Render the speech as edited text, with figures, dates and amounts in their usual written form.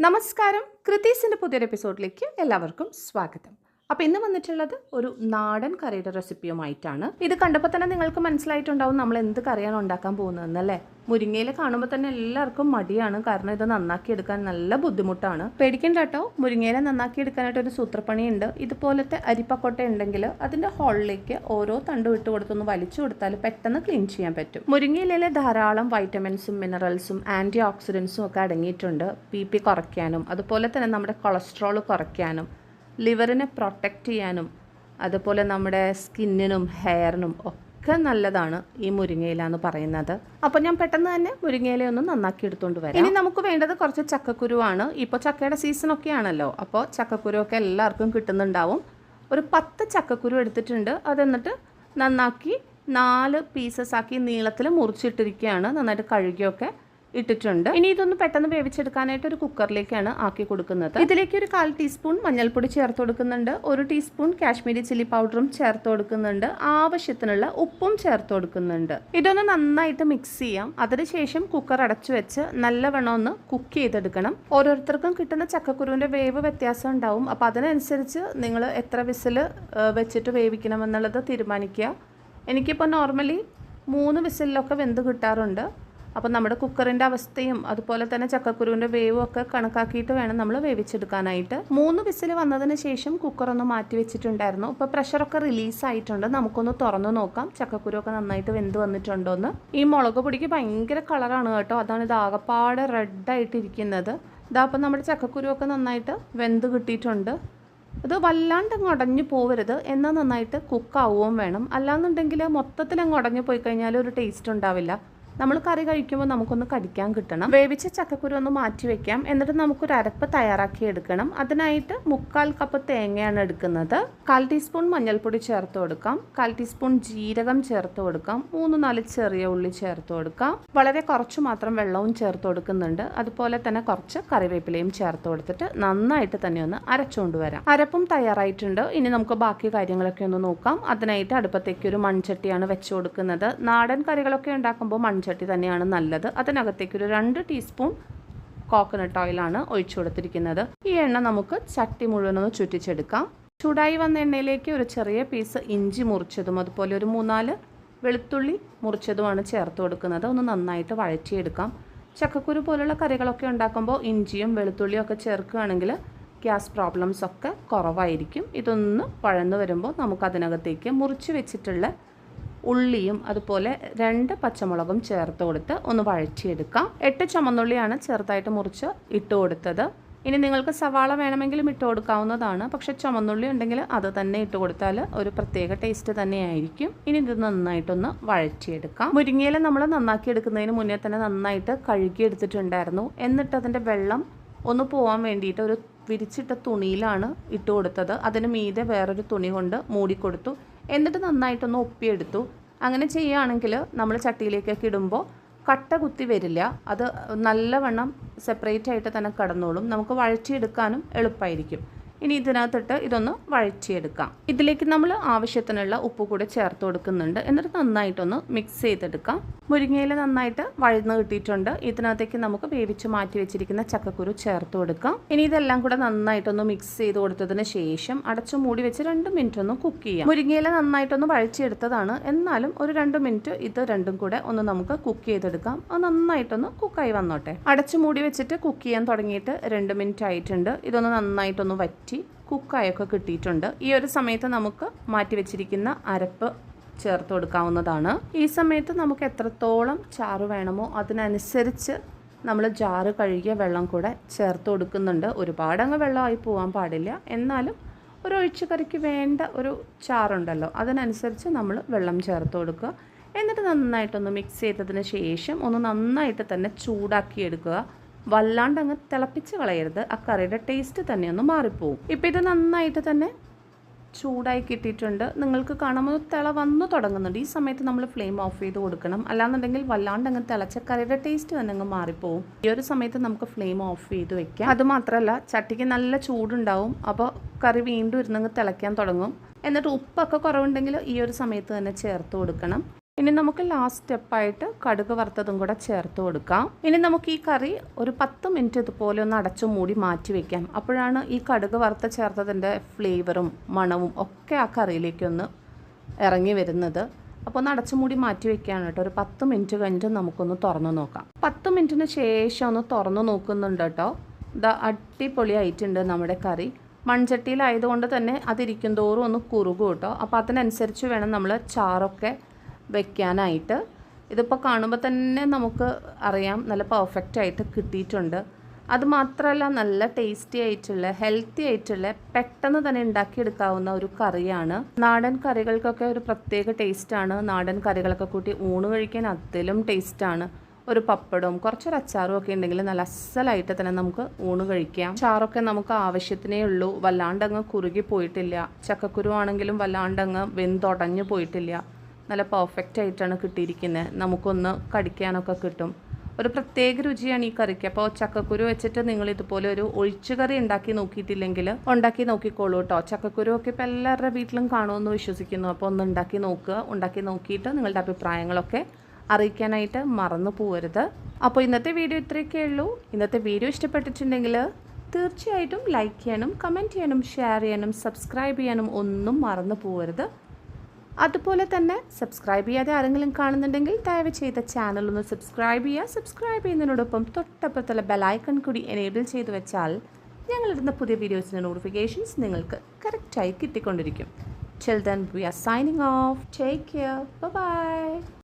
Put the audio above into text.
നമസ്കാരം, കൃതീസിൻ്റെ പുതിയൊരു എപ്പിസോഡിലേക്ക് എല്ലാവർക്കും സ്വാഗതം. അപ്പോൾ ഇന്ന് വന്നിട്ടുള്ളത് ഒരു നാടൻ കറിയുടെ റെസിപ്പിയുമായിട്ടാണ്. ഇത് കണ്ടപ്പോൾ തന്നെ നിങ്ങൾക്ക് മനസ്സിലായിട്ടുണ്ടാവും നമ്മൾ എന്ത് കറിയാണ് ഉണ്ടാക്കാൻ പോകുന്നതെന്നല്ലേ. മുരിങ്ങയില കാണുമ്പോൾ തന്നെ എല്ലാവർക്കും മടിയാണ്, കാരണം ഇത് നന്നാക്കി എടുക്കാൻ നല്ല ബുദ്ധിമുട്ടാണ്. പേടിക്കണ്ട കേട്ടോ, മുരിങ്ങയില നന്നാക്കി എടുക്കാനായിട്ട് ഒരു സൂത്രപ്പണിയുണ്ട്. ഇതുപോലത്തെ അരിപ്പക്കൊട്ട ഉണ്ടെങ്കിൽ അതിൻ്റെ ഹോളിലേക്ക് ഓരോ തണ്ട് വിട്ട് കൊടുത്തൊന്ന് വലിച്ചു കൊടുത്താൽ പെട്ടെന്ന് ക്ലീൻ ചെയ്യാൻ പറ്റും. മുരിങ്ങയിലയിലെ ധാരാളം വൈറ്റമിൻസും മിനറൽസും ആൻറ്റി ഓക്സിഡൻസും ഒക്കെ അടങ്ങിയിട്ടുണ്ട്. BP കുറയ്ക്കാനും അതുപോലെ തന്നെ നമ്മുടെ കൊളസ്ട്രോൾ കുറയ്ക്കാനും ലിവറിനെ പ്രൊട്ടക്റ്റ് ചെയ്യാനും അതുപോലെ നമ്മുടെ സ്കിന്നിനും ഹെയറിനും ഒക്കെ നല്ലതാണ് ഈ മുരിങ്ങയില എന്ന് പറയുന്നത്. അപ്പോൾ ഞാൻ പെട്ടെന്ന് തന്നെ മുരിങ്ങയില ഒന്ന് നന്നാക്കി എടുത്തുകൊണ്ട് വരാം. ഇനി നമുക്ക് വേണ്ടത് കുറച്ച് ചക്കക്കുരുവാണ്. ഇപ്പോൾ ചക്കയുടെ സീസണൊക്കെ ആണല്ലോ, അപ്പോൾ ചക്കക്കുരുവൊക്കെ എല്ലാവർക്കും കിട്ടുന്നുണ്ടാവും. ഒരു 10 ചക്കക്കുരു എടുത്തിട്ടുണ്ട്. അതെന്നിട്ട് നന്നാക്കി 4 പീസസ് ആക്കി നീളത്തിൽ മുറിച്ചിട്ടിരിക്കുകയാണ്. നന്നായിട്ട് കഴുകിയൊക്കെ ഇട്ടിട്ടുണ്ട്. ഇനി ഇതൊന്ന് പെട്ടെന്ന് വേവിച്ചെടുക്കാനായിട്ട് ഒരു കുക്കറിലേക്കാണ് ആക്കി കൊടുക്കുന്നത്. ഇതിലേക്ക് ഒരു 1/4 ടീസ്പൂൺ മഞ്ഞൾപ്പൊടി ചേർത്ത് കൊടുക്കുന്നുണ്ട്. 1 ടീസ്പൂൺ കാശ്മീരി ചില്ലി പൗഡറും ചേർത്ത് കൊടുക്കുന്നുണ്ട്. ആവശ്യത്തിനുള്ള ഉപ്പും ചേർത്ത് കൊടുക്കുന്നുണ്ട്. ഇതൊന്ന് നന്നായിട്ട് മിക്സ് ചെയ്യാം. അതിനുശേഷം കുക്കർ അടച്ചു വെച്ച് നല്ലവണ്ണം ഒന്ന് കുക്ക് ചെയ്തെടുക്കണം. ഓരോരുത്തർക്കും കിട്ടുന്ന ചക്കക്കുരുവിൻ്റെ വേവ് വ്യത്യാസം ഉണ്ടാവും. അപ്പോൾ അതിനനുസരിച്ച് നിങ്ങൾ എത്ര വിസിൽ വെച്ചിട്ട് വേവിക്കണം എന്നുള്ളത് തീരുമാനിക്കുക. എനിക്കിപ്പോൾ നോർമലി 3 വിസിലൊക്കെ വെന്ത് കിട്ടാറുണ്ട്. അപ്പോൾ നമ്മുടെ കുക്കറിൻ്റെ അവസ്ഥയും അതുപോലെ തന്നെ ചക്കക്കുരുവിൻ്റെ വേവും ഒക്കെ കണക്കാക്കിയിട്ട് വേണം നമ്മൾ വേവിച്ചെടുക്കാനായിട്ട്. 3 വിസിൽ വന്നതിന് ശേഷം കുക്കറൊന്ന് മാറ്റി വെച്ചിട്ടുണ്ടായിരുന്നു. ഇപ്പോൾ പ്രഷറൊക്കെ റിലീസായിട്ടുണ്ട്. നമുക്കൊന്ന് തുറന്നു നോക്കാം ചക്കക്കുരുവൊക്കെ നന്നായിട്ട് വെന്ത് വന്നിട്ടുണ്ടോയെന്ന്. ഈ മുളക് പൊടിക്ക് ഭയങ്കര കളറാണ് കേട്ടോ, അതാണ് ഇത് ആകപ്പാടെ റെഡായിട്ടിരിക്കുന്നത്. ഇതാ അപ്പോൾ നമ്മുടെ ചക്കക്കുരുവൊക്കെ നന്നായിട്ട് വെന്ത് കിട്ടിയിട്ടുണ്ട്. ഇത് വല്ലാണ്ട് അങ്ങ് ഉടഞ്ഞു പോവരുത്, എന്നാൽ നന്നായിട്ട് കുക്കാവുകയും വേണം. അല്ലാന്നുണ്ടെങ്കിൽ മൊത്തത്തിൽ അങ്ങ് ഉടഞ്ഞു പോയി കഴിഞ്ഞാൽ ഒരു ടേസ്റ്റ് ഉണ്ടാവില്ല. നമ്മൾ കറി കഴിക്കുമ്പോൾ നമുക്കൊന്ന് കടിക്കാൻ കിട്ടണം. വേവിച്ച ചക്കക്കുരു ഒന്ന് മാറ്റി വെക്കാം. എന്നിട്ട് നമുക്കൊരു അരപ്പ് തയ്യാറാക്കി എടുക്കണം. അതിനായിട്ട് 1/4 കപ്പ് തേങ്ങയാണ് എടുക്കുന്നത്. 1/4 ടീസ്പൂൺ മഞ്ഞൾപ്പൊടി ചേർത്ത് കൊടുക്കാം. 1/4 ടീസ്പൂൺ ജീരകം ചേർത്ത് കൊടുക്കാം. 3-4 ചെറിയ ഉള്ളി ചേർത്ത് കൊടുക്കാം. വളരെ കുറച്ച് മാത്രം വെള്ളവും ചേർത്ത് കൊടുക്കുന്നുണ്ട്. അതുപോലെ തന്നെ കുറച്ച് കറിവേപ്പിലയും ചേർത്ത് കൊടുത്തിട്ട് നന്നായിട്ട് തന്നെ ഒന്ന് അരച്ചുകൊണ്ട് വരാം. അരപ്പും തയ്യാറായിട്ടുണ്ട്. ഇനി നമുക്ക് ബാക്കി കാര്യങ്ങളൊക്കെ ഒന്ന് നോക്കാം. അതിനായിട്ട് അടുപ്പത്തേക്ക് ഒരു മൺചട്ടിയാണ് വെച്ച് കൊടുക്കുന്നത്. നാടൻ കറികളൊക്കെ ഉണ്ടാക്കുമ്പോൾ ചട്ടി തന്നെയാണ് നല്ലത്. അതിനകത്തേക്ക് ഒരു 2 ടീസ്പൂൺ കോക്കനട്ട് ഓയിലാണ് ഒഴിച്ചു കൊടുത്തിരിക്കുന്നത്. ഈ എണ്ണ നമുക്ക് ചട്ടി മുഴുവനൊന്ന് ചുറ്റിച്ചെടുക്കാം. ചൂടായി വന്ന എണ്ണയിലേക്ക് ഒരു ചെറിയ പീസ് ഇഞ്ചി മുറിച്ചതും അതുപോലെ ഒരു 3-4 വെളുത്തുള്ളി മുറിച്ചതുമാണ് ചേർത്ത് കൊടുക്കുന്നത്. ഒന്ന് നന്നായിട്ട് വഴറ്റിയെടുക്കാം. ചക്കക്കുരു പോലുള്ള കറികളൊക്കെ ഉണ്ടാക്കുമ്പോൾ ഇഞ്ചിയും വെളുത്തുള്ളിയും ഒക്കെ ചേർക്കുകയാണെങ്കിൽ ഗ്യാസ് പ്രോബ്ലംസ് ഒക്കെ കുറവായിരിക്കും. ഇതൊന്ന് വഴന്നു വരുമ്പോൾ നമുക്ക് അതിനകത്തേക്ക് മുറിച്ച് വെച്ചിട്ടുള്ള ഉള്ളിയും അതുപോലെ 2 പച്ചമുളകും ചേർത്ത് കൊടുത്ത് ഒന്ന് വഴറ്റിയെടുക്കാം. 8 ചുമന്നുള്ളിയാണ് ചെറുതായിട്ട് മുറിച്ച് ഇട്ട് കൊടുത്തത്. ഇനി നിങ്ങൾക്ക് സവാള വേണമെങ്കിലും ഇട്ട് കൊടുക്കാവുന്നതാണ്. പക്ഷേ ചുമന്നുള്ളി ഉണ്ടെങ്കിൽ അത് തന്നെ ഇട്ട് കൊടുത്താൽ ഒരു പ്രത്യേക ടേസ്റ്റ് തന്നെയായിരിക്കും. ഇനി ഇത് നന്നായിട്ടൊന്ന് വഴറ്റിയെടുക്കാം. മുരിങ്ങയില നമ്മൾ നന്നാക്കി എടുക്കുന്നതിന് മുന്നേ തന്നെ നന്നായിട്ട് കഴുകി എടുത്തിട്ടുണ്ടായിരുന്നു. എന്നിട്ട് അതിൻ്റെ വെള്ളം ഒന്ന് പോകാൻ വേണ്ടിയിട്ട് ഒരു വിരിച്ചിട്ട തുണിയിലാണ് ഇട്ട് കൊടുത്തത്. അതിന് മീതെ വേറൊരു തുണി കൊണ്ട് മൂടിക്കൊടുത്തു. എന്നിട്ട് നന്നായിട്ടൊന്ന് ഒപ്പിയെടുത്തു. അങ്ങനെ ചെയ്യുകയാണെങ്കിൽ നമ്മൾ ചട്ടിയിലേക്കൊക്കെ ഇടുമ്പോൾ കട്ട കുത്തി വരില്ല. അത് നല്ലവണ്ണം സെപ്പറേറ്റ് ആയിട്ട് തന്നെ കടന്നോളും. നമുക്ക് വഴറ്റിയെടുക്കാനും എളുപ്പമായിരിക്കും. ഇനി ഇതിനകത്തിട്ട് ഇതൊന്ന് വഴറ്റിയെടുക്കാം. ഇതിലേക്ക് നമ്മൾ ആവശ്യത്തിനുള്ള ഉപ്പ് കൂടെ ചേർത്ത് കൊടുക്കുന്നുണ്ട്. എന്നിട്ട് നന്നായിട്ടൊന്ന് മിക്സ് ചെയ്തെടുക്കാം. മുരിങ്ങയില നന്നായിട്ട് വഴന്ന് കിട്ടിയിട്ടുണ്ട്. ഇതിനകത്തേക്ക് നമുക്ക് വേവിച്ച് മാറ്റി വെച്ചിരിക്കുന്ന ചക്കക്കുരു ചേർത്ത് കൊടുക്കാം. ഇനി ഇതെല്ലാം കൂടെ നന്നായിട്ടൊന്ന് മിക്സ് ചെയ്ത് കൊടുത്തതിന് ശേഷം അടച്ചു മൂടി വെച്ച് 2 മിനിറ്റ് ഒന്ന് കുക്ക് ചെയ്യാം. മുരിങ്ങയില നന്നായിട്ടൊന്ന് വഴറ്റിയെടുത്തതാണ്, എന്നാലും ഒരു 2 മിനിറ്റ് ഇത് രണ്ടും കൂടെ ഒന്ന് നമുക്ക് കുക്ക് ചെയ്തെടുക്കാം. അത് നന്നായിട്ടൊന്ന് കുക്കായി വന്നോട്ടെ. അടച്ചു മൂടി വെച്ചിട്ട് കുക്ക് ചെയ്യാൻ തുടങ്ങിയിട്ട് 2 മിനിറ്റ് ആയിട്ടുണ്ട്. ഇതൊന്ന് നന്നായിട്ടൊന്ന് വറ്റി കുക്കായൊക്കെ കിട്ടിയിട്ടുണ്ട്. ഈ ഒരു സമയത്ത് നമുക്ക് മാറ്റി വെച്ചിരിക്കുന്ന അരപ്പ് ചേർത്ത് കൊടുക്കാവുന്നതാണ്. ഈ സമയത്ത് നമുക്ക് എത്രത്തോളം ചാറ് വേണമോ അതിനനുസരിച്ച് നമ്മൾ ജാറ് കഴുകിയ വെള്ളം കൂടെ ചേർത്ത് കൊടുക്കുന്നുണ്ട്. ഒരുപാടങ്ങ് വെള്ളമായി പോകാൻ പാടില്ല, എന്നാലും ഒരു ഒഴിച്ചുകറിക്ക് വേണ്ട ഒരു ചാറുണ്ടല്ലോ അതിനനുസരിച്ച് നമ്മൾ വെള്ളം ചേർത്ത് കൊടുക്കുക. എന്നിട്ട് നന്നായിട്ടൊന്ന് മിക്സ് ചെയ്തതിന് ശേഷം ഒന്ന് നന്നായിട്ട് തന്നെ ചൂടാക്കിയെടുക്കുക. വല്ലാണ്ട് അങ്ങ് തിളപ്പിച്ച് കളയരുത്, ആ കറിയുടെ ടേസ്റ്റ് തന്നെ ഒന്ന് മാറിപ്പോവും. ഇപ്പം ഇത് നന്നായിട്ട് തന്നെ ചൂടായി കിട്ടിയിട്ടുണ്ട്. നിങ്ങൾക്ക് കാണുമ്പോൾ തിള വന്നു തുടങ്ങുന്നുണ്ട്. ഈ സമയത്ത് നമ്മൾ ഫ്ലെയിം ഓഫ് ചെയ്ത് കൊടുക്കണം. അല്ലാന്നുണ്ടെങ്കിൽ വല്ലാണ്ട് അങ്ങ് തിളച്ച കറിയുടെ ടേസ്റ്റ് തന്നെ അങ്ങ് മാറിപ്പോവും. ഈ ഒരു സമയത്ത് നമുക്ക് ഫ്ലെയിം ഓഫ് ചെയ്ത് വെക്കാം. അതുമാത്രമല്ല ചട്ടിക്ക് നല്ല ചൂടുണ്ടാവും. അപ്പോൾ കറി വീണ്ടും ഇരുന്നങ്ങ് തിളയ്ക്കാൻ തുടങ്ങും. എന്നിട്ട് ഉപ്പൊക്കെ കുറവുണ്ടെങ്കിൽ ഈ ഒരു സമയത്ത് തന്നെ ചേർത്ത് കൊടുക്കണം. ഇനി നമുക്ക് ലാസ്റ്റ് സ്റ്റെപ്പായിട്ട് കടുക് വറുത്തതും കൂടെ ചേർത്ത് കൊടുക്കാം. ഇനി നമുക്ക് ഈ കറി ഒരു 10 മിനിറ്റ് ഇതുപോലെ ഒന്ന് അടച്ചു മൂടി മാറ്റി വെക്കാം. അപ്പോഴാണ് ഈ കടുക് വറുത്ത ചേർത്തതിൻ്റെ ഫ്ലേവറും മണവും ഒക്കെ ആ കറിയിലേക്കൊന്ന് ഇറങ്ങി വരുന്നത്. അപ്പോൾ ഒന്ന് അടച്ചു മൂടി മാറ്റി വെക്കുകയാണ് കേട്ടോ. ഒരു 10 മിനിറ്റ് കഴിഞ്ഞിട്ട് നമുക്കൊന്ന് തുറന്നു നോക്കാം. 10 മിനിറ്റിന് ശേഷം ഒന്ന് തുറന്നു നോക്കുന്നുണ്ട് കേട്ടോ. ഇതാ അടിപൊളിയായിട്ടുണ്ട് നമ്മുടെ കറി. മൺചട്ടിയിലായതുകൊണ്ട് തന്നെ അതിരിക്കും തോറും ഒന്ന് കുറുകും കേട്ടോ. അപ്പോൾ അതിനനുസരിച്ച് വേണം നമ്മൾ ചാറൊക്കെ വെക്കാനായിട്ട്. ഇതിപ്പോൾ കാണുമ്പോൾ തന്നെ നമുക്ക് അറിയാം നല്ല പെർഫെക്റ്റ് ആയിട്ട് കിട്ടിയിട്ടുണ്ട്. അതുമാത്രമല്ല നല്ല ടേസ്റ്റി ആയിട്ടുള്ള ഹെൽത്തി ആയിട്ടുള്ള പെട്ടെന്ന് തന്നെ ഉണ്ടാക്കിയെടുക്കാവുന്ന ഒരു കറിയാണ്. നാടൻ കറികൾക്കൊക്കെ ഒരു പ്രത്യേക ടേസ്റ്റാണ്. നാടൻ കറികളൊക്കെ കൂട്ടി ഊണ് കഴിക്കാൻ അതിലും ടേസ്റ്റാണ്. ഒരു പപ്പടവും കുറച്ചൊരു അച്ചാറും ഒക്കെ ഉണ്ടെങ്കിൽ നല്ല അസലായിട്ട് തന്നെ നമുക്ക് ഊണ് കഴിക്കാം. ചാറൊക്കെ നമുക്ക് ആവശ്യത്തിനേ ഉള്ളൂ. വല്ലാണ്ടങ്ങ് കുറുകി പോയിട്ടില്ല. ചക്കക്കുരു ആണെങ്കിലും വല്ലാണ്ടങ്ങ് വെന്തുടഞ്ഞു പോയിട്ടില്ല. നല്ല പെർഫെക്റ്റ് ആയിട്ടാണ് കിട്ടിയിരിക്കുന്നത്. നമുക്കൊന്ന് കടിക്കാനൊക്കെ കിട്ടും. ഒരു പ്രത്യേക രുചിയാണ് ഈ കറിക്ക്. അപ്പോൾ ചക്കക്കുരു വെച്ചിട്ട് നിങ്ങൾ ഇതുപോലെ ഒരു ഒഴിച്ചുകറി ഉണ്ടാക്കി നോക്കിയിട്ടില്ലെങ്കിൽ ഉണ്ടാക്കി നോക്കിക്കോളൂ കേട്ടോ. ചക്കക്കുരു ഒക്കെ ഇപ്പോൾ എല്ലാവരുടെ വീട്ടിലും കാണുമെന്ന് വിശ്വസിക്കുന്നു. അപ്പോൾ ഒന്ന് ഉണ്ടാക്കി നോക്കുക. ഉണ്ടാക്കി നോക്കിയിട്ട് നിങ്ങളുടെ അഭിപ്രായങ്ങളൊക്കെ അറിയിക്കാനായിട്ട് മറന്നു പോകരുത്. അപ്പോൾ ഇന്നത്തെ വീഡിയോ ഇത്രയൊക്കെ ഉള്ളൂ. ഇന്നത്തെ വീഡിയോ ഇഷ്ടപ്പെട്ടിട്ടുണ്ടെങ്കിൽ തീർച്ചയായിട്ടും ലൈക്ക് ചെയ്യാനും കമൻറ്റ് ചെയ്യാനും ഷെയർ ചെയ്യാനും സബ്സ്ക്രൈബ് ചെയ്യാനും ഒന്നും മറന്നു പോകരുത്. അതുപോലെ തന്നെ സബ്സ്ക്രൈബ് ചെയ്യാതെ ആരെങ്കിലും കാണുന്നുണ്ടെങ്കിൽ ദയവ് ചെയ്ത ചാനൽ ഒന്ന് സബ്സ്ക്രൈബ് ചെയ്യുക. സബ്സ്ക്രൈബ് ചെയ്യുന്നതിനോടൊപ്പം തൊട്ടപ്പുറത്തുള്ള ബെലൈക്കൺ കൂടി എനേബിൾ ചെയ്ത് വെച്ചാൽ ഞങ്ങളിടുന്ന പുതിയ വീഡിയോസിൻ്റെ നോട്ടിഫിക്കേഷൻസ് നിങ്ങൾക്ക് കറക്റ്റായി കിട്ടിക്കൊണ്ടിരിക്കും. Till then we are signing off. Take care. Bye bye.